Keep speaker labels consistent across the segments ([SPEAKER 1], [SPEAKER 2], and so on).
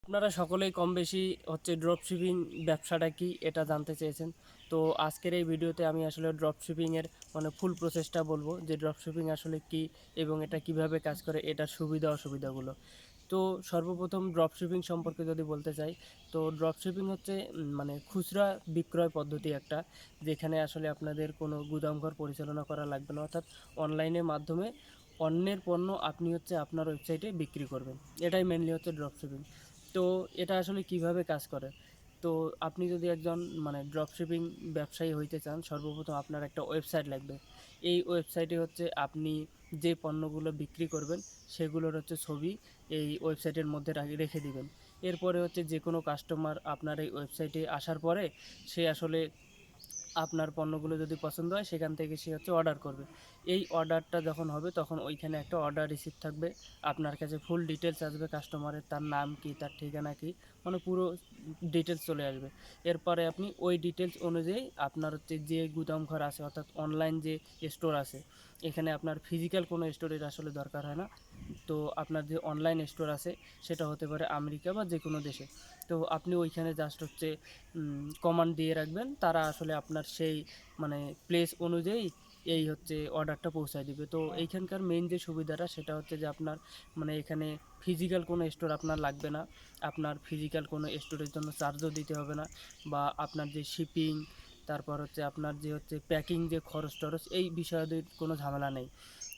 [SPEAKER 1] আপনারা সকলেই কম বেশি ড্রপ শিপিং ব্যবসাটা কি এটা জানতে চেয়েছেন। তো আজকের এই ভিডিওতে আমি আসলে ড্রপ শিপিংয়ের ফুল প্রসেসটা বলবো যে ড্রপ শিপিং আসলে কি এবং এটা কিভাবে কাজ করে, এটার সুবিধা অসুবিধাগুলো। তো সর্বপ্রথম ড্রপ শিপিং সম্পর্কে যদি বলতে চাই, তো ড্রপ শিপিং হচ্ছে খুচরা বিক্রয় পদ্ধতি একটা, যেখানে আসলে আপনাদের কোনো গুদামঘর পরিচালনা করা লাগবে না, অর্থাৎ অনলাইনের মাধ্যমে অন্যের পণ্য আপনি আপনার ওয়েবসাইটে বিক্রি করবেন। এটাই মেনলি ড্রপ শিপিং। তো এটা আসলে কিভাবে কাজ করে, তো আপনি যদি একজন ড্রপ শিপিং ব্যবসায়ী হইতে চান, সর্বপ্রথম আপনার একটা ওয়েবসাইট লাগবে। এই ওয়েবসাইটে আপনি যে পণ্যগুলো বিক্রি করবেন সেগুলোর ছবি এই ওয়েবসাইটের মধ্যে রেখে দিবেন। এরপরে যে কোনো কাস্টমার আপনার এই ওয়েবসাইটে আসার পরে সে আসলে আপনার পণ্যগুলো যদি পছন্দ হয় সেখান থেকে সে অর্ডার করবে। এই অর্ডারটা যখন হবে তখন ওইখানে একটা অর্ডার রিসিপ্ট থাকবে, আপনার কাছে ফুল ডিটেলস আসবে কাস্টমারের, তার নাম কি, তার ঠিকানা কি, পুরো ডিটেলস চলে আসবে। এরপরে আপনি ওই ডিটেলস অনুযায়ী আপনার যে গুদাম ঘর আছে, অর্থাৎ অনলাইন যে স্টোর আছে, এখানে আপনার ফিজিক্যাল কোনো স্টোরের আসলে দরকার হয় না। তো আপনার যে অনলাইন স্টোর আছে সেটা হতে পারে আমেরিকা বা যে কোনো দেশে। তো আপনি ওইখানে জাস্ট কমান্ড দিয়ে রাখবেন, তারা আসলে আপনার সেই প্লেস অনুযায়ী এই অর্ডারটা পৌঁছায় দিবে। তো এইখানকার মেইন যে সুবিধাটা সেটা যে আপনার এখানে ফিজিক্যাল কোনো স্টোর আপনার লাগবে না, আপনার ফিজিক্যাল কোনো স্টোরের জন্য চার্জও দিতে হবে না, বা আপনার যে শিপিং, তারপর আপনার যে প্যাকিং যে খরচ টরচ, এই বিষয়ে কোনো ঝামেলা নেই।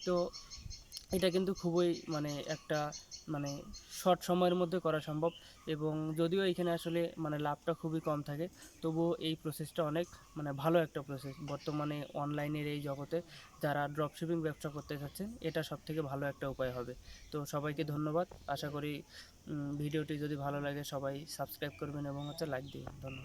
[SPEAKER 1] তো এটা কিন্তু খুবই একটা মানে শর্ট সময়ের মধ্যে করা সম্ভব, এবং যদিও এখানে আসলে লাভটা খুবই কম থাকে, তবুও এই প্রসেসটা অনেক ভালো একটা প্রসেস। বর্তমানে অনলাইনের এই জগতে যারা ড্রপশিপিং ব্যবসা করতে চাচ্ছেন, এটা সবথেকে ভালো একটা উপায় হবে। তো সবাইকে ধন্যবাদ। আশা করি ভিডিওটি যদি ভালো লাগে সবাই সাবস্ক্রাইব করবেন এবং লাইক দিবেন। ধন্যবাদ।